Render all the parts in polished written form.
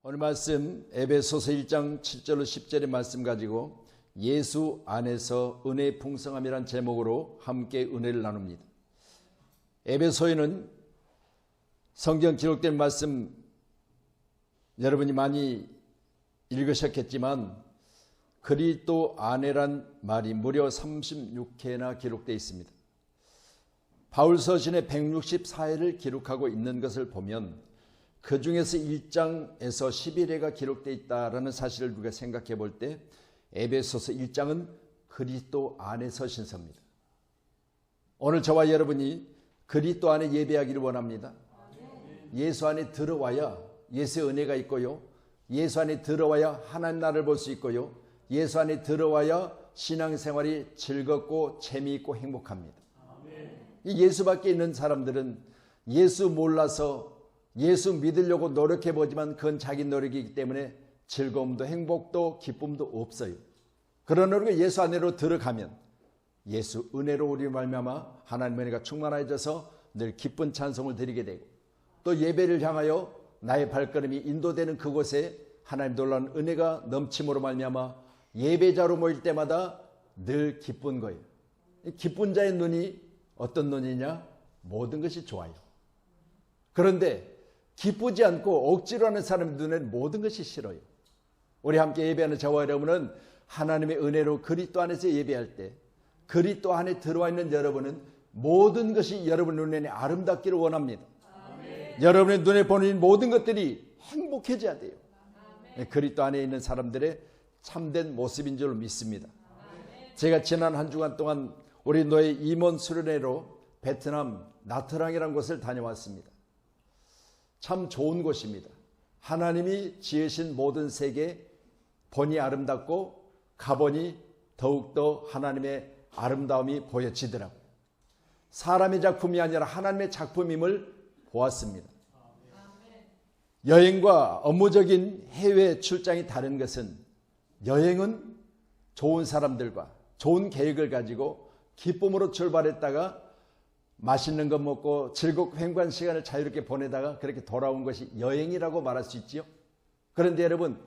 오늘 말씀 에베소서 1장 7절로 10절의 말씀 가지고 예수 안에서 은혜의 풍성함이란 제목으로 함께 은혜를 나눕니다. 에베소에는 성경 기록된 말씀 여러분이 많이 읽으셨겠지만 그리스도 안에란 말이 무려 36회나 기록되어 있습니다. 바울 서신의 164회를 기록하고 있는 것을 보면 그 중에서 1장에서 11회가 기록되어 있다는 사실을 우리가 생각해 볼 때 에베소서 1장은 그리스도 안에서 신서입니다. 오늘 저와 여러분이 그리스도 안에 예배하기를 원합니다. 예수 안에 들어와야 예수의 은혜가 있고요, 예수 안에 들어와야 하나님 나라를 볼 수 있고요, 예수 안에 들어와야 신앙생활이 즐겁고 재미있고 행복합니다. 이 예수밖에 있는 사람들은 예수 몰라서 예수 믿으려고 노력해보지만 그건 자기 노력이기 때문에 즐거움도 행복도 기쁨도 없어요. 그러나 우리가 예수 안으로 들어가면 예수 은혜로 우리 말미암아 하나님의 은혜가 충만해져서 늘 기쁜 찬송을 드리게 되고, 또 예배를 향하여 나의 발걸음이 인도되는 그곳에 하나님 놀라운 은혜가 넘침으로 말미암아 예배자로 모일 때마다 늘 기쁜 거예요. 기쁜 자의 눈이 어떤 눈이냐? 모든 것이 좋아요. 그런데 기쁘지 않고 억지로 하는 사람 눈에는 모든 것이 싫어요. 우리 함께 예배하는 저와 여러분은 하나님의 은혜로 그리스도 안에서 예배할 때 그리스도 안에 들어와 있는 여러분은 모든 것이 여러분 눈에 아름답기를 원합니다. 아멘. 여러분의 눈에 보는 모든 것들이 행복해져야 돼요. 그리스도 안에 있는 사람들의 참된 모습인 줄 믿습니다. 아멘. 제가 지난 한 주간 동안 우리 노예 임원 수련회로 베트남 나트랑이라는 곳을 다녀왔습니다. 참 좋은 곳입니다. 하나님이 지으신 모든 세계 보니 아름답고 가보니 더욱더 하나님의 아름다움이 보여지더라고요. 사람의 작품이 아니라 하나님의 작품임을 보았습니다. 여행과 업무적인 해외 출장이 다른 것은, 여행은 좋은 사람들과 좋은 계획을 가지고 기쁨으로 출발했다가 맛있는 거 먹고 즐겁고 행복한 시간을 자유롭게 보내다가 그렇게 돌아온 것이 여행이라고 말할 수 있지요. 그런데 여러분,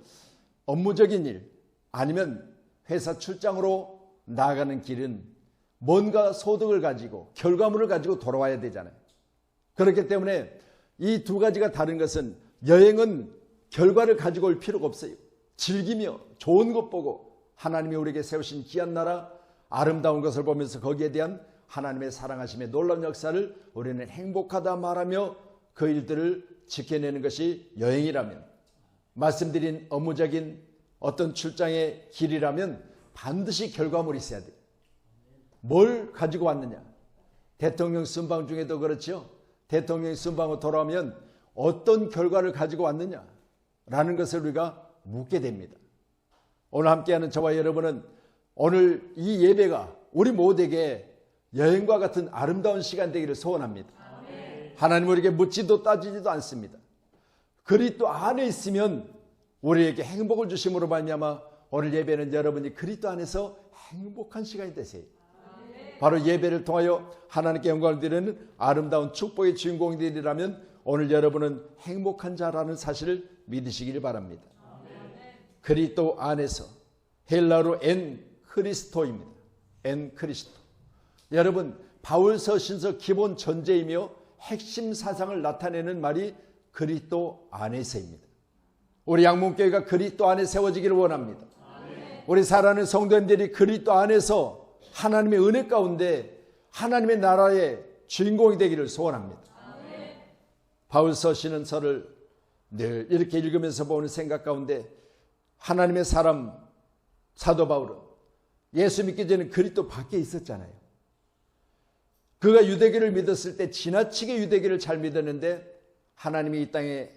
업무적인 일 아니면 회사 출장으로 나아가는 길은 뭔가 소득을 가지고 결과물을 가지고 돌아와야 되잖아요. 그렇기 때문에 이 두 가지가 다른 것은, 여행은 결과를 가지고 올 필요가 없어요. 즐기며 좋은 것 보고 하나님이 우리에게 세우신 귀한 나라, 아름다운 것을 보면서 거기에 대한 하나님의 사랑하심의 놀라운 역사를 우리는 행복하다 말하며 그 일들을 지켜내는 것이 여행이라면, 말씀드린 업무적인 어떤 출장의 길이라면 반드시 결과물이 있어야 돼요. 뭘 가지고 왔느냐? 대통령 순방 중에도 그렇죠. 대통령이 순방으로 돌아오면 어떤 결과를 가지고 왔느냐? 라는 것을 우리가 묻게 됩니다. 오늘 함께하는 저와 여러분은 오늘 이 예배가 우리 모두에게 여행과 같은 아름다운 시간 되기를 소원합니다. 아멘. 하나님 우리에게 묻지도 따지지도 않습니다. 그리스도 안에 있으면 우리에게 행복을 주심으로 말미암아 오늘 예배는 여러분이 그리스도 안에서 행복한 시간이 되세요. 아멘. 바로 예배를 통하여 하나님께 영광을 드리는 아름다운 축복의 주인공들이라면 오늘 여러분은 행복한 자라는 사실을 믿으시길 바랍니다. 아멘. 그리스도 안에서, 헬라어로 엔 크리스토입니다. 엔 크리스토. 여러분, 바울 서신서 기본 전제이며 핵심 사상을 나타내는 말이 그리스도 안에서입니다. 우리 양문교회가 그리스도 안에 세워지기를 원합니다. 아멘. 우리 사랑하는 성도님들이 그리스도 안에서 하나님의 은혜 가운데 하나님의 나라의 주인공이 되기를 소원합니다. 아멘. 바울 서신서를 늘 이렇게 읽으면서 보는 생각 가운데, 하나님의 사람 사도 바울은 예수 믿기 전에 그리스도 밖에 있었잖아요. 그가 유대교를 믿었을 때 지나치게 유대교를 잘 믿었는데, 하나님이 이 땅에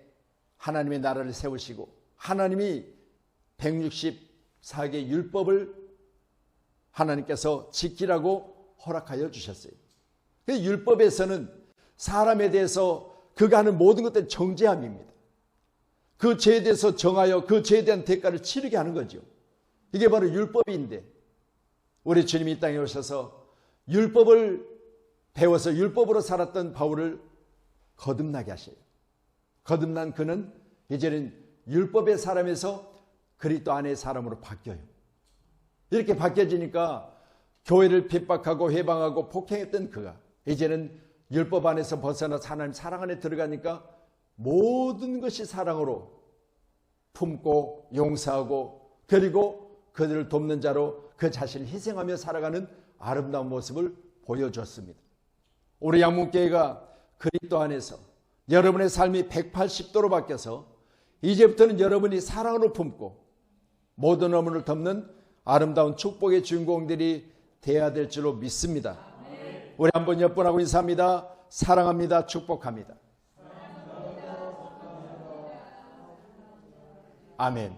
하나님의 나라를 세우시고 하나님이 164개의 율법을 하나님께서 지키라고 허락하여 주셨어요. 그 율법에서는 사람에 대해서 그가 하는 모든 것들은 정죄함입니다. 그 죄에 대해서 정하여 그 죄에 대한 대가를 치르게 하는 거죠. 이게 바로 율법인데, 우리 주님이 이 땅에 오셔서 율법을 배워서 율법으로 살았던 바울을 거듭나게 하셔요. 거듭난 그는 이제는 율법의 사람에서 그리스도 안의 사람으로 바뀌어요. 이렇게 바뀌어지니까 교회를 핍박하고 회방하고 폭행했던 그가 이제는 율법 안에서 벗어나 하나님 사랑 안에 들어가니까 모든 것이 사랑으로 품고 용서하고 그리고 그들을 돕는 자로 그 자신을 희생하며 살아가는 아름다운 모습을 보여줬습니다. 우리 양문교회가 그리스도 안에서 여러분의 삶이 180도로 바뀌어서 이제부터는 여러분이 사랑으로 품고 모든 어문을 덮는 아름다운 축복의 주인공들이 되어야 될 줄로 믿습니다. 우리 한번 옆분하고 인사합니다. 사랑합니다. 축복합니다. 아멘.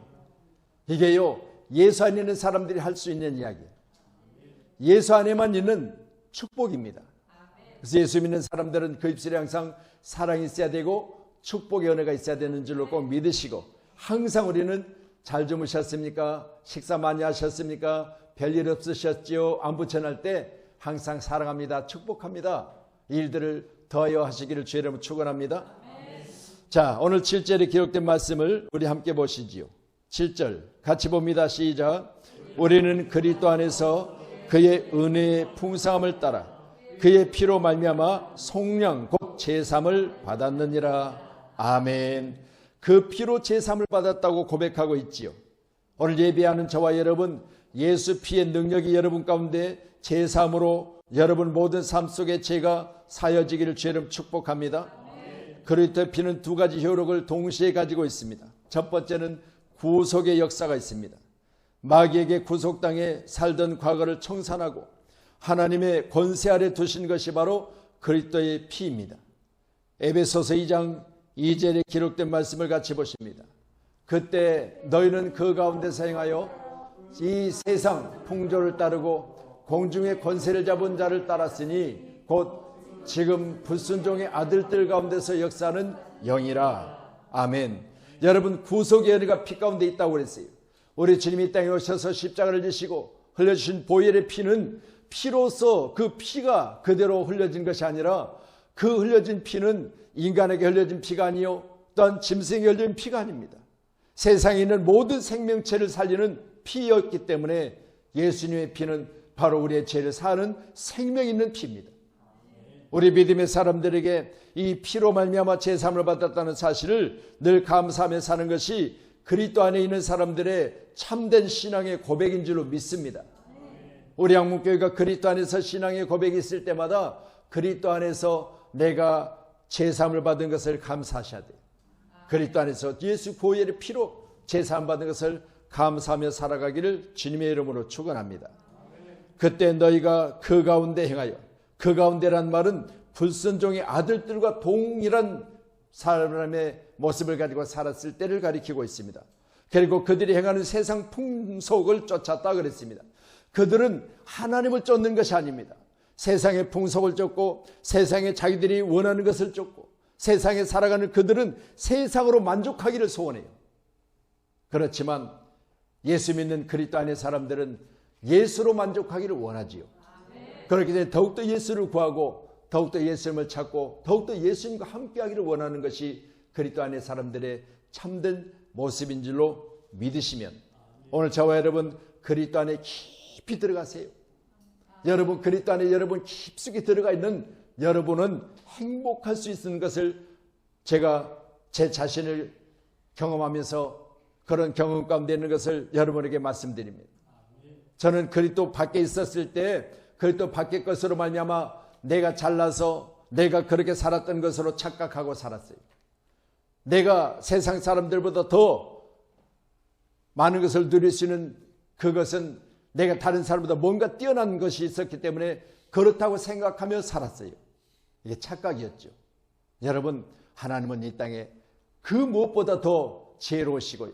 이게요, 예수 안에 있는 사람들이 할 수 있는 이야기예요. 예수 안에만 있는 축복입니다. 그래서 예수 믿는 사람들은 그 입술에 항상 사랑이 있어야 되고 축복의 은혜가 있어야 되는 줄로 꼭 믿으시고, 항상 우리는 잘 주무셨습니까? 식사 많이 하셨습니까? 별일 없으셨지요? 안부 전할 때 항상 사랑합니다. 축복합니다. 일들을 더하여 하시기를 주의 이름으로 축원합니다. 자, 오늘 7절에 기록된 말씀을 우리 함께 보시지요. 7절 같이 봅니다. 시작. 우리는 그리스도 안에서 그의 은혜의 풍성함을 따라 그의 피로 말미암아 속량 곧 제삼을 받았느니라. 아멘. 그 피로 제삼을 받았다고 고백하고 있지요. 오늘 예배하는 저와 여러분, 예수 피의 능력이 여러분 가운데 제삼으로 여러분 모든 삶 속에 죄가 사여지기를 주의 이름 축복합니다. 그리스도의 피는 두 가지 효력을 동시에 가지고 있습니다. 첫 번째는 구속의 역사가 있습니다. 마귀에게 구속당해 살던 과거를 청산하고 하나님의 권세 아래 두신 것이 바로 그리스도의 피입니다. 에베소서 2장 2절에 기록된 말씀을 같이 보십니다. 그때 너희는 그 가운데서 행하여 이 세상 풍조를 따르고 공중의 권세를 잡은 자를 따랐으니 곧 지금 불순종의 아들들 가운데서 역사하는 영이라. 아멘. 여러분, 구속의 은혜가 피 가운데 있다고 그랬어요. 우리 주님이 이 땅에 오셔서 십자가를 지시고 흘려주신 보혈의 피는 피로서 그 피가 그대로 흘려진 것이 아니라 그 흘려진 피는 인간에게 흘려진 피가 아니요 또한 짐승에게 흘려진 피가 아닙니다. 세상에 있는 모든 생명체를 살리는 피였기 때문에 예수님의 피는 바로 우리의 죄를 사하는 생명 있는 피입니다. 우리 믿음의 사람들에게 이 피로 말미암아 제삼을 받았다는 사실을 늘 감사하며 사는 것이 그리스도 안에 있는 사람들의 참된 신앙의 고백인 줄로 믿습니다. 우리 양문교회가 그리스도 안에서 신앙의 고백이 있을 때마다 그리스도 안에서 내가 제삼을 받은 것을 감사하셔야 돼요. 그리스도 안에서 예수 보혈의 피로 제삼 받은 것을 감사하며 살아가기를 주님의 이름으로 축원합니다. 그때 너희가 그 가운데 행하여, 그 가운데란 말은 불순종의 아들들과 동일한 사람의 모습을 가지고 살았을 때를 가리키고 있습니다. 그리고 그들이 행하는 세상 풍속을 쫓았다 그랬습니다. 그들은 하나님을 쫓는 것이 아닙니다. 세상의 풍속을 쫓고 세상에 자기들이 원하는 것을 쫓고 세상에 살아가는 그들은 세상으로 만족하기를 소원해요. 그렇지만 예수 믿는 그리스도 안의 사람들은 예수로 만족하기를 원하지요. 그렇기 때문에 더욱더 예수를 구하고 더욱더 예수님을 찾고 더욱더 예수님과 함께하기를 원하는 것이 그리스도 안의 사람들의 참된 모습인 줄로 믿으시면 오늘 저와 여러분 그리스도 안에 깊이 들어가세요. 여러분 그리스도 안에 여러분 깊숙이 들어가 있는 여러분은 행복할 수 있는 것을 제가 제 자신을 경험하면서 그런 경험 가운데 있는 것을 여러분에게 말씀드립니다. 저는 그리스도 밖에 있었을 때 그리스도 밖의 것으로 말미암아 내가 잘나서 내가 그렇게 살았던 것으로 착각하고 살았어요. 내가 세상 사람들보다 더 많은 것을 누릴 수 있는 그것은 내가 다른 사람보다 뭔가 뛰어난 것이 있었기 때문에 그렇다고 생각하며 살았어요. 이게 착각이었죠. 여러분 하나님은 이 땅에 그 무엇보다 더 지혜로우시고요.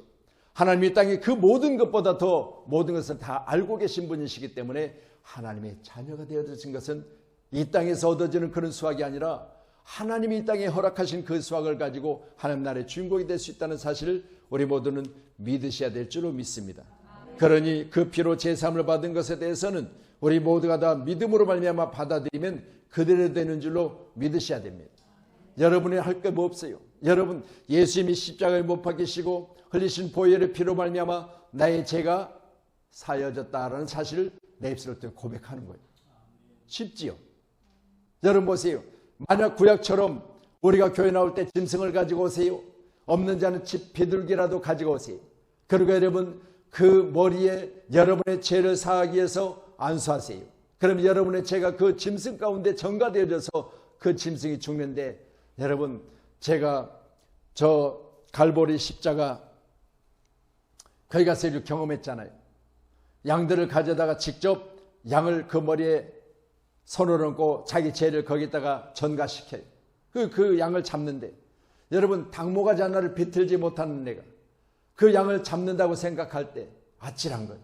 하나님 이 땅에 그 모든 것보다 더 모든 것을 다 알고 계신 분이시기 때문에 하나님의 자녀가 되어진 것은 이 땅에서 얻어지는 그런 수확이 아니라 하나님이 이 땅에 허락하신 그 수확을 가지고 하나님 나라의 주인공이 될 수 있다는 사실을 우리 모두는 믿으셔야 될 줄로 믿습니다. 그러니 그 피로 제삼을 받은 것에 대해서는 우리 모두가 다 믿음으로 말미암아 받아들이면 그대로 되는 줄로 믿으셔야 됩니다. 여러분이 할 게 뭐 없어요. 여러분, 예수님이 십자가에 못 박히시고 흘리신 보혈의 피로 말미암아 나의 죄가 사여졌다라는 사실을 내 입술을 통해 고백하는 거예요. 쉽지요? 여러분 보세요. 만약 구약처럼 우리가 교회 나올 때 짐승을 가지고 오세요. 없는 자는 집 비둘기라도 가지고 오세요. 그리고 여러분 그 머리에 여러분의 죄를 사하기 위해서 안수하세요. 그럼 여러분의 죄가 그 짐승 가운데 전가되어져서 그 짐승이 죽는데, 여러분 제가 저 갈보리 십자가 거기 가서 이렇게 경험했잖아요. 양들을 가져다가 직접 양을 그 머리에 손을 얹고 자기 죄를 거기다가 전가시켜요. 그 양을 잡는데, 여러분 닭모가지 하나를 비틀지 못하는 내가 그 양을 잡는다고 생각할 때 아찔한 거예요.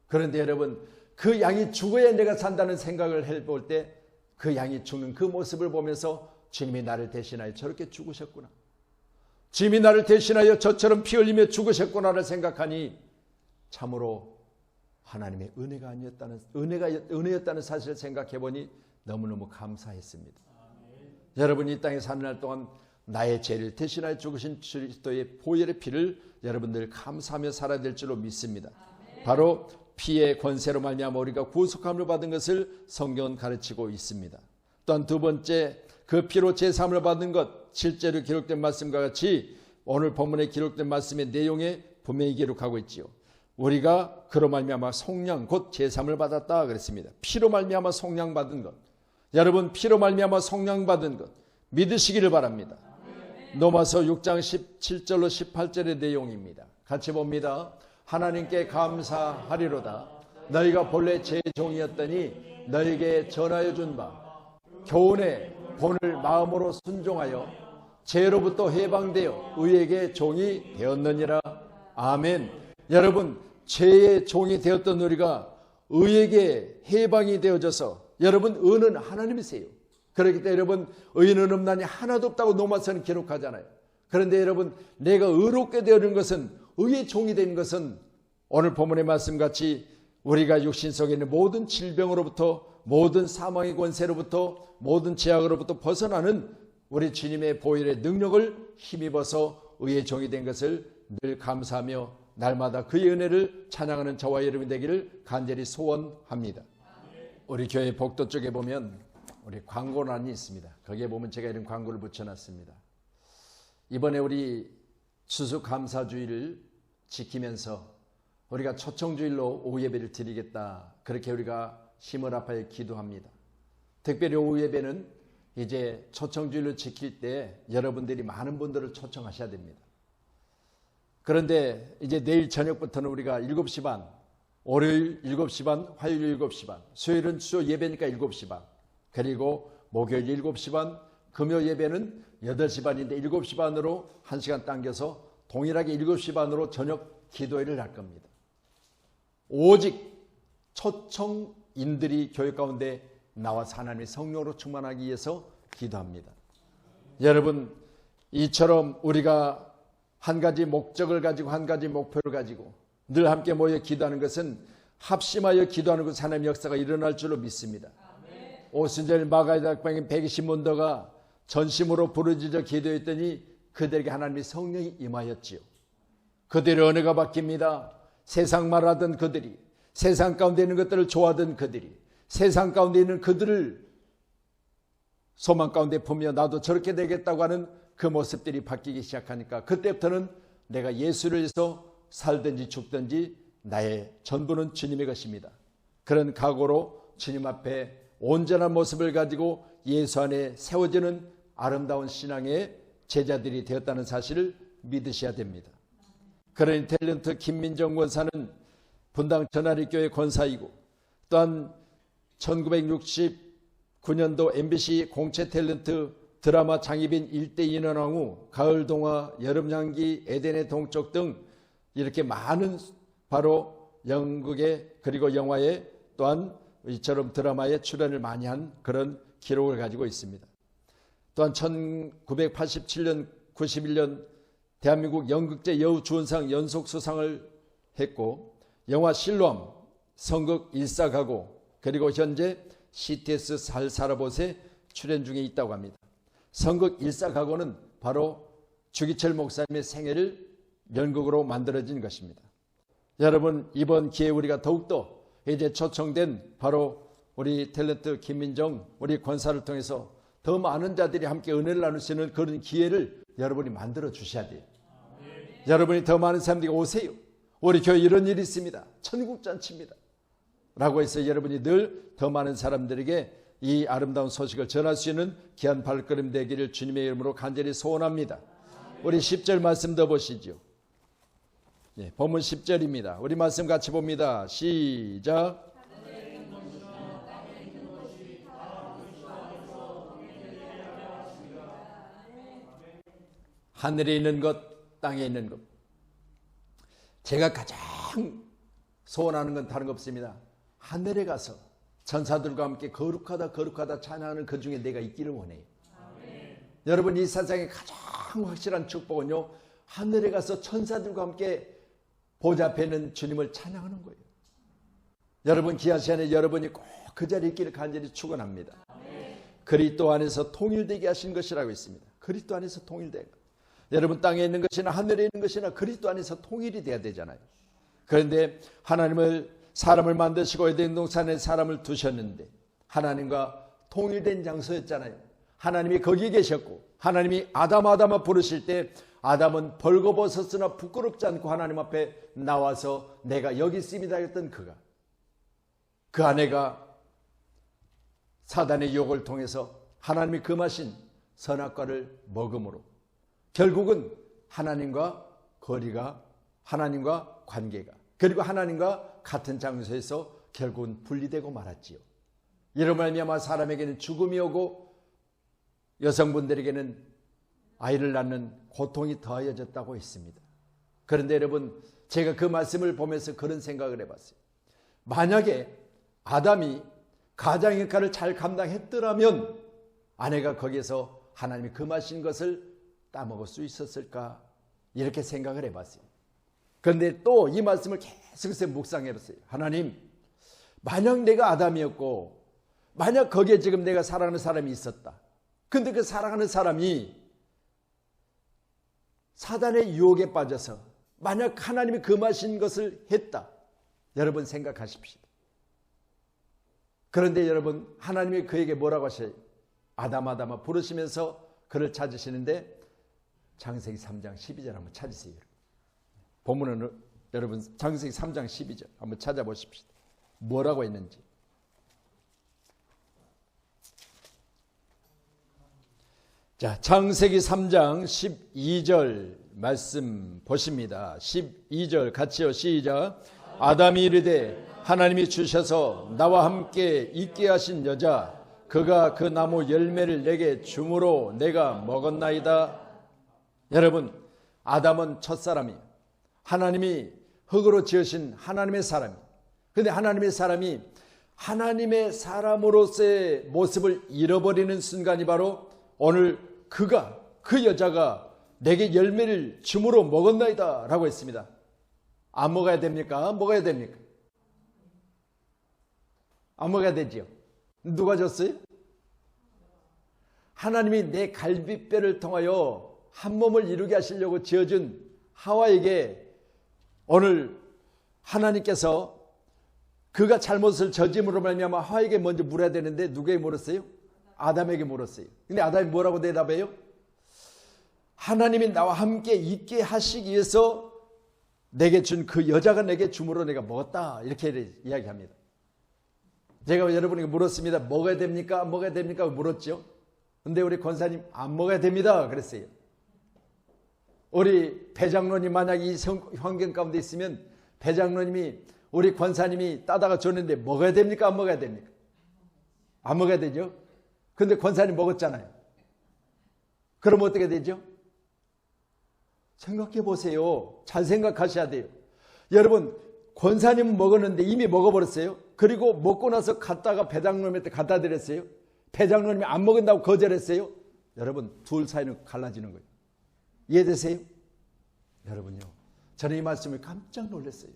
그런데 여러분 그 양이 죽어야 내가 산다는 생각을 해볼 때 그 양이 죽는 그 모습을 보면서 주님이 나를 대신하여 저렇게 죽으셨구나, 주님이 나를 대신하여 저처럼 피 흘리며 죽으셨구나를 생각하니 참으로 하나님의 은혜가 아니었다는, 은혜였다는 사실을 생각해 보니 너무너무 감사했습니다. 여러분 이 땅에 사는 날 동안 나의 죄를 대신하여 죽으신 그리스도의 보혈의 피를 여러분들 감사하며 살아야 될 줄로 믿습니다. 바로 피의 권세로 말미암아 우리가 구속함을 받은 것을 성경은 가르치고 있습니다. 또한 두 번째, 그 피로 제사함을 받은 것, 실제로 기록된 말씀과 같이 오늘 본문에 기록된 말씀의 내용에 분명히 기록하고 있지요. 우리가 그로 말미암아 속량 곧 제사함을 받았다 그랬습니다. 피로 말미암아 속량 받은 것, 여러분 피로 말미암아 속량 받은 것 믿으시기를 바랍니다. 로마서 6장 17절로 18절의 내용입니다. 같이 봅니다. 하나님께 감사하리로다. 너희가 본래 제 종이었더니 너희에게 전하여 준 바 교훈의 본을 마음으로 순종하여 죄로부터 해방되어 의에게 종이 되었느니라. 아멘. 여러분 죄의 종이 되었던 우리가 의에게 해방이 되어져서, 여러분 의는 하나님이세요. 그렇기 때문에 여러분 의는 없나니 하나도 없다고 로마서는 기록하잖아요. 그런데 여러분 내가 의롭게 되는 것은, 의의 종이 되는 것은 오늘 본문의 말씀같이 우리가 육신 속에 있는 모든 질병으로부터, 모든 사망의 권세로부터, 모든 죄악으로부터 벗어나는 우리 주님의 보혈의 능력을 힘입어서 의의 종이 된 것을 늘 감사하며 날마다 그의 은혜를 찬양하는 저와 여러분이 되기를 간절히 소원합니다. 우리 교회 복도 쪽에 보면 우리 광고란이 있습니다. 거기에 보면 제가 이런 광고를 붙여놨습니다. 이번에 우리 추수감사주일을 지키면서 우리가 초청주일로 오후 예배를 드리겠다, 그렇게 우리가 힘을 합하여 기도합니다. 특별히 오후 예배는 이제 초청주일을 지킬 때 여러분들이 많은 분들을 초청하셔야 됩니다. 그런데 이제 내일 저녁부터는 우리가 7시 반, 월요일 7시 반, 화요일 7시 반, 수요일은 주요 예배니까 7시 반, 그리고 목요일 7시 반, 금요 예배는 8시 반인데 7시 반으로 1시간 당겨서 동일하게 7시 반으로 저녁 기도회를 할 겁니다. 오직 초청인들이 교회 가운데 나와서 하나님의 성령으로 충만하기 위해서 기도합니다. 여러분 이처럼 우리가 한 가지 목적을 가지고, 한 가지 목표를 가지고 늘 함께 모여 기도하는 것은, 합심하여 기도하는 것은 하나님의 역사가 일어날 줄로 믿습니다. 오순절 마가다락방에 120문도가 전심으로 부르짖어 기도했더니 그들에게 하나님의 성령이 임하였지요. 그들의 은혜가 바뀝니다. 세상 말하던 그들이, 세상 가운데 있는 것들을 좋아하던 그들이, 세상 가운데 있는 그들을 소망 가운데 보며 나도 저렇게 되겠다고 하는 그 모습들이 바뀌기 시작하니까 그때부터는 내가 예수를 위해서 살든지 죽든지 나의 전부는 주님의 것입니다. 그런 각오로 주님 앞에 온전한 모습을 가지고 예수 안에 세워지는 아름다운 신앙의 제자들이 되었다는 사실을 믿으셔야 됩니다. 그러니 탤런트 김민정 권사는 분당 전하리교회 권사이고, 또한 1969년도 MBC 공채 탤런트 드라마 장희빈 일대 인원왕후, 가을동화, 여름향기, 에덴의 동쪽 등 이렇게 많은 바로 연극에 그리고 영화에 또한 이처럼 드라마에 출연을 많이 한 그런 기록을 가지고 있습니다. 또한 1987년, 91년 대한민국 연극제 여우주연상 연속수상을 했고, 영화 실로암, 성극 일사가고, 그리고 현재 CTS 살 살아봇에 출연 중에 있다고 합니다. 성극 일사가고는 바로 주기철 목사님의 생애를 연극으로 만들어진 것입니다. 여러분, 이번 기회에 우리가 더욱더 이제 초청된 바로 우리 탤런트 김민정 우리 권사를 통해서 더 많은 자들이 함께 은혜를 나눌 수 있는 그런 기회를 여러분이 만들어 주셔야 돼요. 여러분이 더 많은 사람들이 오세요. 우리 교회 이런 일이 있습니다. 천국잔치입니다. 라고 해서 여러분이 늘 더 많은 사람들에게 이 아름다운 소식을 전할 수 있는 귀한 발걸음 되기를 주님의 이름으로 간절히 소원합니다. 우리 10절 말씀 더 보시죠. 예, 본문 10절입니다. 우리 말씀 같이 봅니다. 시작. 하늘에 있는 것, 땅에 있는 것. 제가 가장 소원하는 건 다른 거 없습니다. 하늘에 가서 천사들과 함께 거룩하다 찬양하는 그 중에 내가 있기를 원해요. 아멘. 여러분, 이 세상의 가장 확실한 축복은요, 하늘에 가서 천사들과 함께 보좌 앞에 있는 주님을 찬양하는 거예요. 여러분, 귀한 시간에 여러분이 꼭 그 자리에 있기를 간절히 축원합니다. 그리스도 안에서 통일되게 하신 것이라고 있습니다. 그리스도 안에서 통일되고, 여러분, 땅에 있는 것이나 하늘에 있는 것이나 그리스도 안에서 통일이 돼야 되잖아요. 그런데 사람을 만드시고 에덴 동산에 사람을 두셨는데 하나님과 통일된 장소였잖아요. 하나님이 거기 계셨고, 하나님이 아담아 부르실 때 아담은 벌거벗었으나 부끄럽지 않고 하나님 앞에 나와서 내가 여기 있습니다 했던 그가, 그 아내가 사단의 유혹을 통해서 하나님이 금하신 선악과를 먹음으로 결국은 하나님과 거리가, 하나님과 관계가, 그리고 하나님과 같은 장소에서 결국은 분리되고 말았지요. 이런 말미암아 사람에게는 죽음이 오고 여성분들에게는 아이를 낳는 고통이 더해졌다고 했습니다. 그런데 여러분, 제가 그 말씀을 보면서 그런 생각을 해봤어요. 만약에 아담이 가장 역할을 잘 감당했더라면 아내가 거기에서 하나님이 금하신 것을 따먹을 수 있었을까, 이렇게 생각을 해봤어요. 그런데 또 이 말씀을 계속해서 묵상해봤어요. 하나님, 만약 내가 아담이었고 만약 거기에 지금 내가 사랑하는 사람이 있었다. 근데 그 사랑하는 사람이 사단의 유혹에 빠져서 만약 하나님이 금하신 것을 했다. 여러분 생각하십시오. 그런데 여러분, 하나님이 그에게 뭐라고 하셔요? 아담아 부르시면서 그를 찾으시는데 창세기 3장 12절 한번 찾으세요. 본문은 여러분 창세기 3장 12절 한번 찾아보십시오. 뭐라고 했는지. 자, 창세기 3장 12절 말씀 보십니다. 12절 같이요. 시작. 아담이 이르되 하나님이 주셔서 나와 함께 있게 하신 여자, 그가 그 나무 열매를 내게 주므로 내가 먹었나이다. 여러분, 아담은 첫사람이에요. 하나님이 흙으로 지으신 하나님의 사람이에요. 그런데 하나님의 사람이 하나님의 사람으로서의 모습을 잃어버리는 순간이 바로 오늘 그 여자가 내게 열매를 주므로 먹었나이다 라고 했습니다. 안 먹어야 됩니까? 먹어야 됩니까? 안 먹어야 되지요. 누가 줬어요? 하나님이 내 갈비뼈를 통하여 한 몸을 이루게 하시려고 지어준 하와에게 오늘 하나님께서 그가 잘못을 저짐으로 말미암아 하와에게 먼저 물어야 되는데 누구에게 물었어요? 아담에게 물었어요. 근데 아담이 뭐라고 대답해요? 하나님이 나와 함께 있게 하시기 위해서 내게 준 그 여자가 내게 주므로 내가 먹었다, 이렇게 이야기합니다. 제가 여러분에게 물었습니다. 먹어야 됩니까? 안 먹어야 됩니까? 물었죠. 근데 우리 권사님 안 먹어야 됩니다 그랬어요. 우리 배장로님 만약 이 환경 가운데 있으면 배장로님이 우리 권사님이 따다가 줬는데 먹어야 됩니까? 안 먹어야 됩니까? 안 먹어야 되죠. 근데 권사님 먹었잖아요. 그럼 어떻게 되죠? 생각해 보세요. 잘 생각하셔야 돼요. 여러분, 권사님은 먹었는데 이미 먹어버렸어요. 그리고 먹고 나서 갔다가 배장로님한테 갖다 드렸어요. 배장로님이 안 먹은다고 거절했어요. 여러분, 둘 사이는 갈라지는 거예요. 이해되세요? 여러분요, 저는 이 말씀을 깜짝 놀랐어요.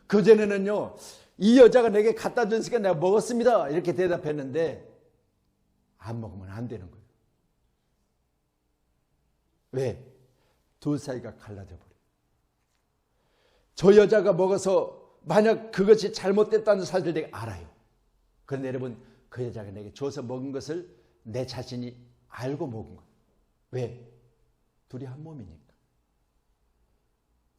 그전에는요, 이 여자가 내게 갖다 줬으니까 내가 먹었습니다 이렇게 대답했는데 안 먹으면 안 되는 거예요. 왜? 둘 사이가 갈라져 버려요. 저 여자가 먹어서 만약 그것이 잘못됐다는 사실을 내가 알아요. 그런데 여러분, 그 여자가 내게 줘서 먹은 것을 내 자신이 알고 먹은 거예요. 왜? 둘이 한 몸이니까.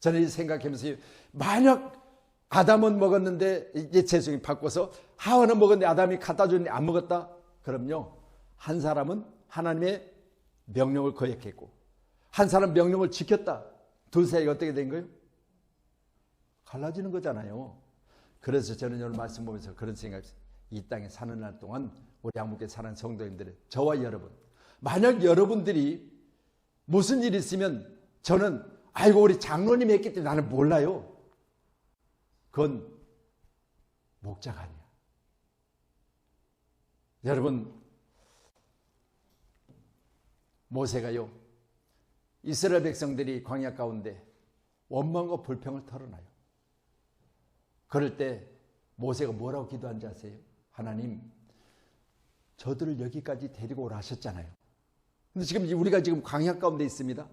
저는 생각하면서 만약 아담은 먹었는데 이제 죄송히 바꿔서 하와는 먹었는데 아담이 갖다 줬는데 안 먹었다? 그럼요. 한 사람은 하나님의 명령을 거역했고 한 사람 명령을 지켰다. 둘 사이가 어떻게 된 거예요? 갈라지는 거잖아요. 그래서 저는 오늘 말씀 보면서 그런 생각이 있어요. 이 땅에 사는 날 동안 우리 한국에 사는 성도님들, 저와 여러분, 만약 여러분들이 무슨 일이 있으면 저는 아이고 우리 장로님이 했기 때문에 나는 몰라요. 그건 목자가 아니야. 여러분, 모세가요, 이스라엘 백성들이 광야 가운데 원망과 불평을 털어놔요. 그럴 때 모세가 뭐라고 기도한지 아세요? 하나님, 저들을 여기까지 데리고 오라 하셨잖아요. 근데 지금 우리가 지금 광야 가운데 있습니다.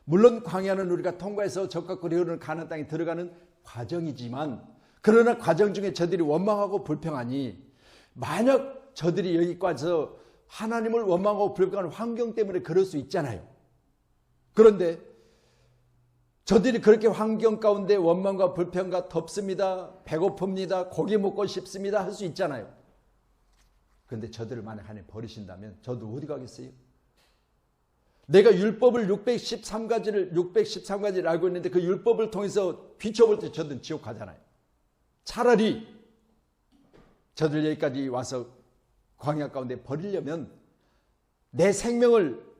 물론 광야는 우리가 통과해서 적과 꿀이 흐르는 가나안 땅에 들어가는 과정이지만, 그러나 과정 중에 저들이 원망하고 불평하니 만약 저들이 여기까지 와서 하나님을 원망하고 불평하는 환경 때문에 그럴 수 있잖아요. 그런데 저들이 그렇게 환경 가운데 원망과 불평과 덥습니다, 배고픕니다, 고기 먹고 싶습니다 할 수 있잖아요. 그런데 저들을 만약 하나님 버리신다면 저도 어디 가겠어요? 내가 율법을 613가지를 알고 있는데 그 율법을 통해서 비춰볼 때 저들은 지옥 가잖아요. 차라리 저들 여기까지 와서 광야 가운데 버리려면 내 생명을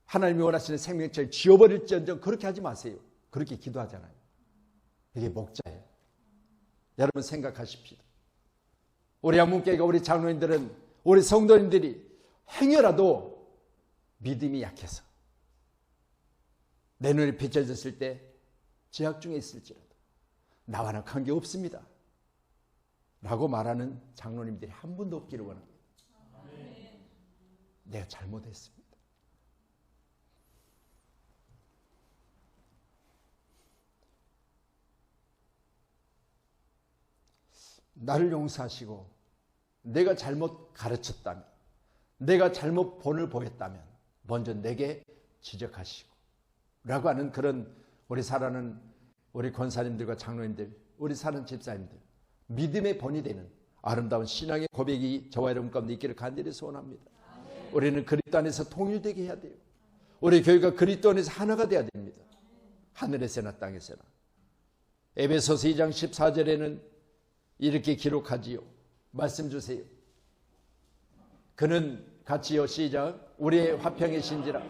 하나님이 원하시는 생명처럼 지워버릴지언정 그렇게 하지 마세요. 그렇게 기도하잖아요. 이게 목자예요. 여러분 생각하십시오. 우리 한문교회가, 우리 장로님들은, 우리 성도님들이 행여라도 믿음이 약해서 내 눈에 비춰졌을 때 죄악 중에 있을지라도 나와는 관계없습니다 라고 말하는 장로님들이 한 분도 없기를 원합니다. 내가 잘못했습니다. 나를 용서하시고 내가 잘못 가르쳤다면, 내가 잘못 본을 보였다면 먼저 내게 지적하시고 라고 하는 그런 우리 사랑하는 우리 권사님들과 장로님들, 우리 사는 집사님들, 믿음의 본이 되는 아름다운 신앙의 고백이 저와 여러분 가운데 있기를 간절히 소원합니다. 우리는 그리스도 안에서 통일되게 해야 돼요. 우리 교회가 그리스도 안에서 하나가 되어야 됩니다. 하늘에서나 땅에서나. 에베소서 2장 14절에는 이렇게 기록하지요. 말씀 주세요. 그는 같이요, 시작. 우리의 화평의 신지라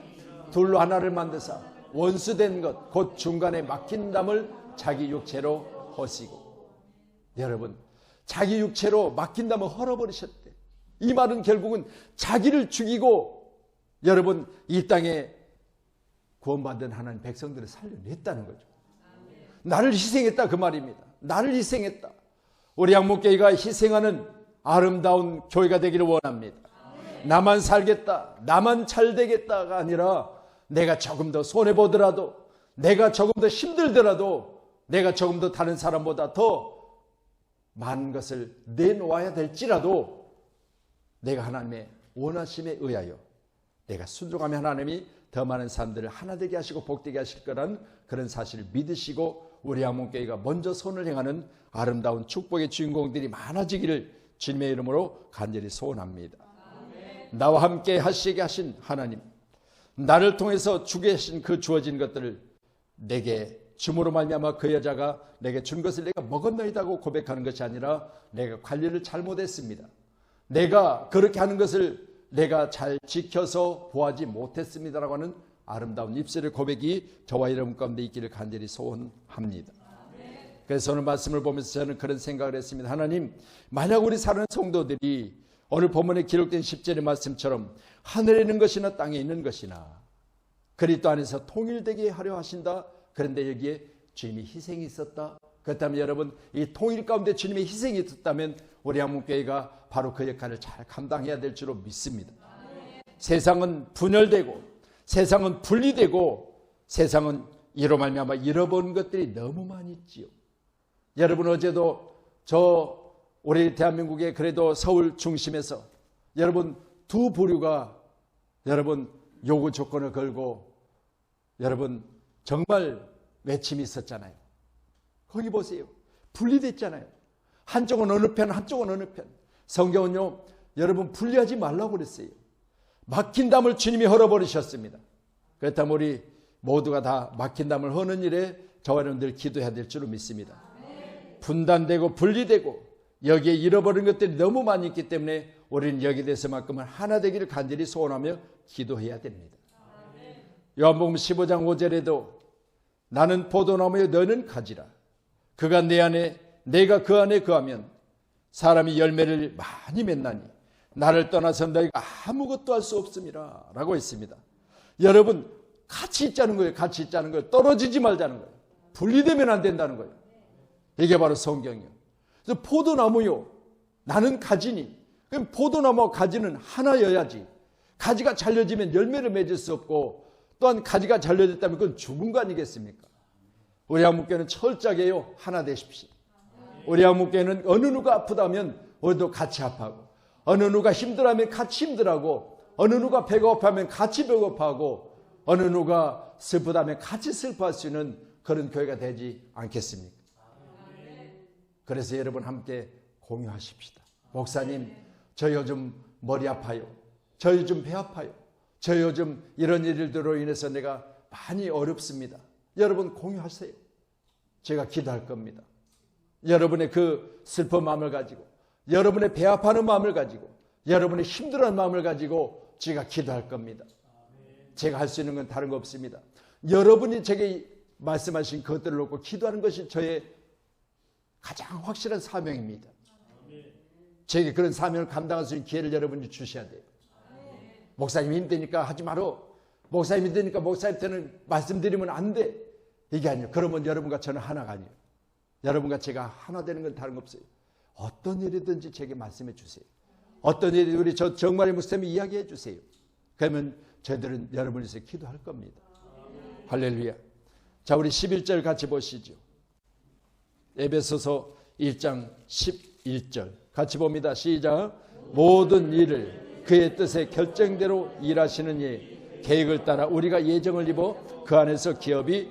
둘로 하나를 만드사 원수된 것 곧 중간에 막힌 담을 자기 육체로 허시고. 여러분, 자기 육체로 막힌 담을 헐어버리셨대. 이 말은 결국은 자기를 죽이고 여러분 이 땅에 구원받은 하나님 백성들을 살려냈다는 거죠. 나를 희생했다 그 말입니다. 나를 희생했다. 우리 양목교회가 희생하는 아름다운 교회가 되기를 원합니다. 나만 살겠다, 나만 잘 되겠다가 아니라 내가 조금 더 손해보더라도, 내가 조금 더 힘들더라도, 내가 조금 더 다른 사람보다 더 많은 것을 내놓아야 될지라도 내가 하나님의 원하심에 의하여 내가 순종하면 하나님이 더 많은 사람들을 하나 되게 하시고 복되게 하실 거라는 그런 사실을 믿으시고 우리 한문교회가 먼저 손을 행하는 아름다운 축복의 주인공들이 많아지기를 주님의 이름으로 간절히 소원합니다. 나와 함께 하시게 하신 하나님, 나를 통해서 주게 하신 그 주어진 것들을 내게 줌으로 말미암아 그 여자가 내게 준 것을 내가 먹었나이다고 고백하는 것이 아니라 내가 관리를 잘못했습니다. 내가 그렇게 하는 것을 내가 잘 지켜서 보하지 못했습니다라고 하는 아름다운 입술의 고백이 저와 여러분 가운데 있기를 간절히 소원합니다. 그래서 오늘 말씀을 보면서 저는 그런 생각을 했습니다. 하나님, 만약 우리 사는 성도들이 오늘 본문에 기록된 10절의 말씀처럼 하늘에 있는 것이나 땅에 있는 것이나 그리스도 안에서 통일되게 하려 하신다. 그런데 여기에 주님의 희생이 있었다. 그렇다면 여러분, 이 통일 가운데 주님의 희생이 있었다면 우리 한문교회가 바로 그 역할을 잘 감당해야 될 줄로 믿습니다. 세상은 분열되고 세상은 분리되고 세상은 이로 말미암아 잃어버린 것들이 너무 많이 있지요. 여러분, 어제도 우리 대한민국의 그래도 서울 중심에서 여러분 두 부류가 여러분 요구 조건을 걸고 여러분 정말 외침이 있었잖아요. 거기 보세요. 분리됐잖아요. 한쪽은 어느 편, 한쪽은 어느 편. 성경은요, 여러분 분리하지 말라고 그랬어요. 막힌 담을 주님이 헐어버리셨습니다. 그렇다면 우리 모두가 다 막힌 담을 허는 일에 저와 여러분들 기도해야 될 줄로 믿습니다. 분단되고 분리되고 여기에 잃어버린 것들이 너무 많이 있기 때문에 우리는 여기에 대해서만큼은 하나 되기를 간절히 소원하며 기도해야 됩니다. 요한복음 15장 5절에도 나는 포도나무요 너는 가지라. 그가 내 안에 내가 그 안에 거하면 사람이 열매를 많이 맺나니 나를 떠나서 너희가 아무것도 할 수 없음이라 라고 했습니다. 여러분 같이 있자는 거예요. 같이 있자는 거예요. 떨어지지 말자는 거예요. 분리되면 안 된다는 거예요. 이게 바로 성경이요. 그래서 포도나무요 나는 가지니, 그럼 포도나무와 가지는 하나여야지. 가지가 잘려지면 열매를 맺을 수 없고 또한 가지가 잘려졌다면 그건 죽은 거 아니겠습니까? 우리 한국교회는 철저하게요 하나 되십시오. 우리 한국교회는 어느 누가 아프다면 우리도 같이 아파하고, 어느 누가 힘들어하면 같이 힘들어하고, 어느 누가 배고파하면 같이 배고파하고, 어느 누가 슬프다면 같이 슬퍼할 수 있는 그런 교회가 되지 않겠습니까? 그래서 여러분 함께 공유하십시다. 목사님, 저 요즘 머리 아파요. 저 요즘 배 아파요. 저 요즘 이런 일들로 인해서 내가 많이 어렵습니다. 여러분 공유하세요. 제가 기도할 겁니다. 여러분의 그 슬픈 마음을 가지고, 여러분의 배 아파하는 마음을 가지고, 여러분의 힘들어하는 마음을 가지고 제가 기도할 겁니다. 제가 할 수 있는 건 다른 거 없습니다. 여러분이 제게 말씀하신 것들을 놓고 기도하는 것이 저의 가장 확실한 사명입니다. 제게 그런 사명을 감당할 수 있는 기회를 여러분이 주셔야 돼요. 목사님 힘드니까 하지 마라. 목사님 힘드니까 목사님한테는 말씀드리면 안 돼. 이게 아니에요. 그러면 여러분과 저는 하나가 아니에요. 여러분과 제가 하나 되는 건 다른 거 없어요. 어떤 일이든지 제게 말씀해 주세요. 어떤 일이 우리 저 정말의 목사님이 이야기해 주세요. 그러면 저희들은 여러분을 위해서 기도할 겁니다. 할렐루야. 자, 우리 11절 같이 보시죠. 에베소서 1장 11절 같이 봅니다. 시작. 모든 일을 그의 뜻의 결정대로 일하시는 이 계획을 따라 우리가 예정을 입어 그 안에서 기업이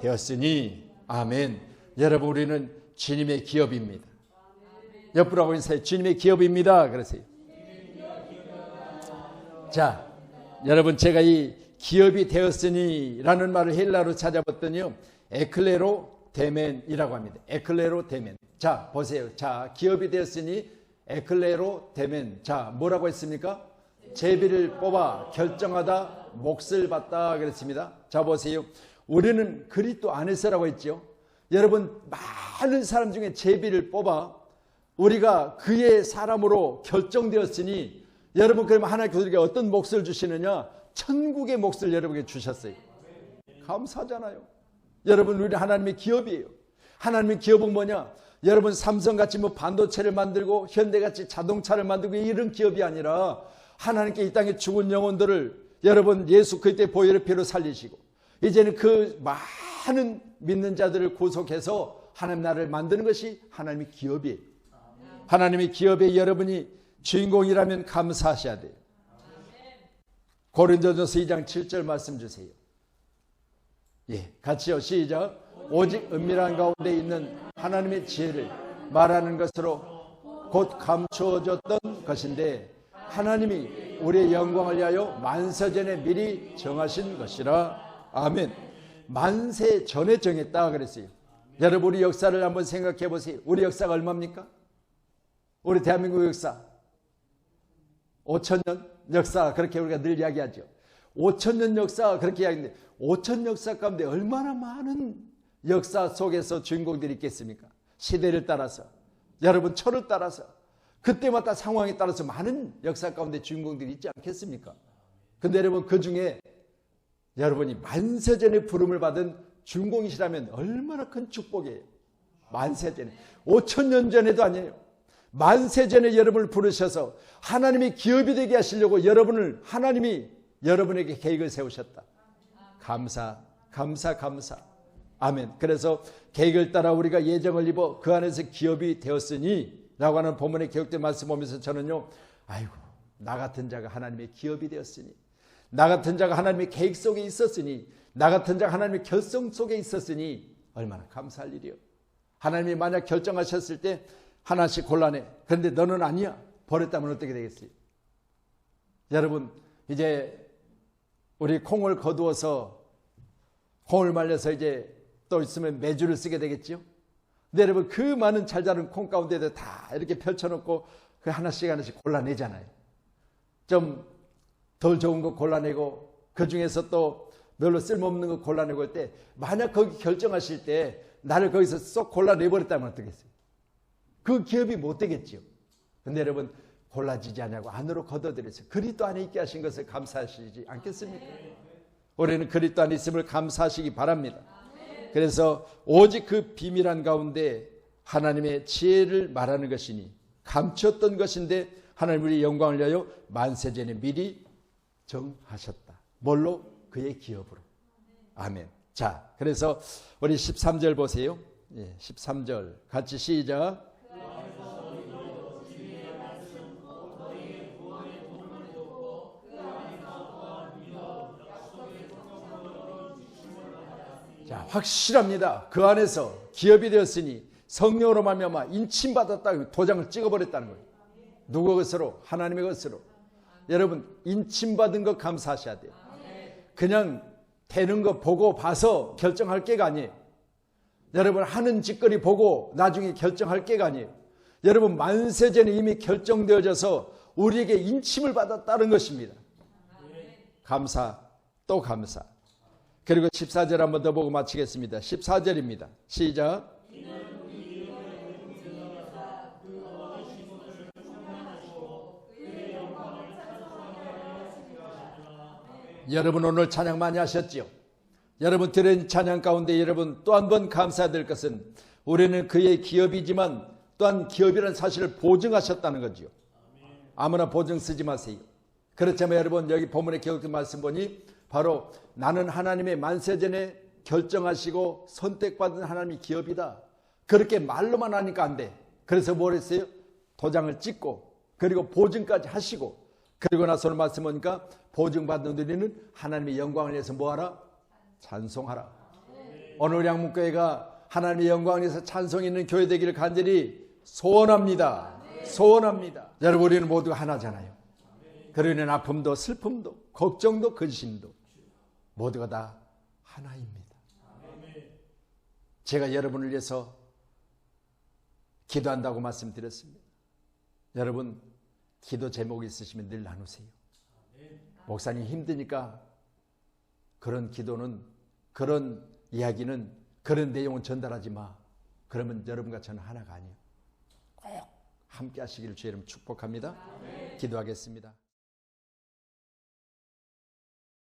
되었으니. 아멘. 여러분, 우리는 주님의 기업입니다. 옆으로 인사해. 주님의 기업입니다. 그러세요. 자, 여러분, 제가 이 기업이 되었으니 라는 말을 헬라로 찾아봤더니요, 에클레로 데멘이라고 합니다. 에클레로 데멘. 자, 보세요. 자, 기업이 되었으니 에클레로 데멘. 자, 뭐라고 했습니까? 제비를 뽑아 결정하다 몫을 받다 그랬습니다. 자, 보세요. 우리는 그리스도 안에서라고 했죠. 여러분, 많은 사람 중에 제비를 뽑아 우리가 그의 사람으로 결정되었으니, 여러분, 그러면 하나님께서 우리에게 어떤 몫을 주시느냐? 천국의 몫을 여러분에게 주셨어요. 감사하잖아요. 여러분, 우리 하나님의 기업이에요. 하나님의 기업은 뭐냐? 여러분, 삼성같이 뭐 반도체를 만들고 현대같이 자동차를 만들고 이런 기업이 아니라 하나님께 이 땅에 죽은 영혼들을 여러분 예수 그리스도의 보혈의 피로 살리시고 이제는 그 많은 믿는 자들을 구속해서 하나님 나라를 만드는 것이 하나님의 기업이에요. 하나님의 기업에 여러분이 주인공이라면 감사하셔야 돼요. 고린도전서 2장 7절 말씀 주세요. 예, 같이요. 시작. 오직 은밀한 가운데 있는 하나님의 지혜를 말하는 것으로 곧 감추어졌던 것인데 하나님이 우리의 영광을 위하여 만세전에 미리 정하신 것이라. 아멘. 만세 전에 정했다 그랬어요. 여러분, 우리 역사를 한번 생각해 보세요. 우리 역사가 얼마입니까? 우리 대한민국 역사 5,000년 역사, 그렇게 우리가 늘 이야기하죠. 5,000년 역사 그렇게 이야기하는데 5,000년 역사 가운데 얼마나 많은 역사 속에서 주인공들이 있겠습니까? 시대를 따라서, 여러분 철을 따라서, 그때마다 상황에 따라서 많은 역사 가운데 주인공들이 있지 않겠습니까? 근데 여러분, 그 중에 여러분이 만세전에 부름을 받은 주인공이시라면 얼마나 큰 축복이에요. 만세전에, 5,000년 전에도 아니에요. 만세전에 여러분을 부르셔서 하나님이 기업이 되게 하시려고 하나님이 여러분에게 계획을 세우셨다. 감사. 아멘. 그래서 계획을 따라 우리가 예정을 입어 그 안에서 기업이 되었으니 라고 하는 본문의 기록된 말씀 보면서 저는요, 아이고, 나 같은 자가 하나님의 기업이 되었으니, 나 같은 자가 하나님의 계획 속에 있었으니, 나 같은 자가 하나님의 결정 속에 있었으니 얼마나 감사할 일이요. 하나님이 만약 결정하셨을 때 하나씩 골라내. 그런데 너는 아니야. 버렸다면 어떻게 되겠어요? 여러분, 이제 우리 콩을 거두어서 콩을 말려서 이제 또 있으면 메주를 쓰게 되겠죠. 근데 여러분, 그 많은 잘 자란 콩 가운데도 다 이렇게 펼쳐놓고 그 하나씩 골라내잖아요. 좀 덜 좋은 거 골라내고 그 중에서 또 별로 쓸모없는 거 골라내고 할 때, 만약 거기 결정하실 때 나를 거기서 쏙 골라내버렸다면 어떻겠어요? 그 기업이 못 되겠죠. 근데 여러분, 골라지지 않냐고 안으로 걷어들여서 그리스도 안에 있게 하신 것을 감사하시지 않겠습니까? 우리는 그리스도 안에 있음을 감사하시기 바랍니다. 그래서 오직 그 비밀한 가운데 하나님의 지혜를 말하는 것이니 감추었던 것인데 하나님 우리 영광을 위하여 만세전에 미리 정하셨다. 뭘로? 그의 기업으로. 아멘. 자, 그래서 우리 13절 보세요. 13절 같이 시작. 자, 확실합니다. 그 안에서 기업이 되었으니 성령으로 말미암아 인침받았다. 도장을 찍어버렸다는 거예요. 누구 것으로? 하나님의 것으로. 여러분, 인침받은 것 감사하셔야 돼요. 그냥 되는 거 보고 봐서 결정할 게가 아니에요. 여러분, 하는 짓거리 보고 나중에 결정할 게가 아니에요. 여러분, 만세전에 이미 결정되어져서 우리에게 인침을 받았다는 것입니다. 감사, 또 감사. 그리고 14절 한 번 더 보고 마치겠습니다. 14절입니다. 시작. 여러분, 오늘 찬양 많이 하셨죠? 여러분 들은 찬양 가운데 여러분 또 한 번 감사드릴 것은 우리는 그의 기업이지만 또한 기업이라는 사실을 보증하셨다는 거죠. 아무나 보증 쓰지 마세요. 그렇지만 여러분, 여기 본문에 기록된 말씀 보니 바로 나는 하나님의 만세전에 결정하시고 선택받은 하나님의 기업이다. 그렇게 말로만 하니까 안 돼. 그래서 뭘 했어요? 도장을 찍고 그리고 보증까지 하시고, 그리고 나서는 말씀 보니까 보증받는 우리는 하나님의 영광을 위해서 뭐하라? 찬송하라. 오늘 우리 양문교회가 하나님의 영광을 위해서 찬송이 있는 교회 되기를 간절히 소원합니다. 소원합니다. 여러분, 우리는 모두가 하나잖아요. 그러는 아픔도 슬픔도 걱정도 근심도 모두가 다 하나입니다. 제가 여러분을 위해서 기도한다고 말씀드렸습니다. 여러분, 기도 제목이 있으시면 늘 나누세요. 목사님 힘드니까 그런 기도는, 그런 이야기는, 그런 내용은 전달하지 마. 그러면 여러분과 저는 하나가 아니에요. 꼭 함께 하시기를 주의 이름 축복합니다. 기도하겠습니다.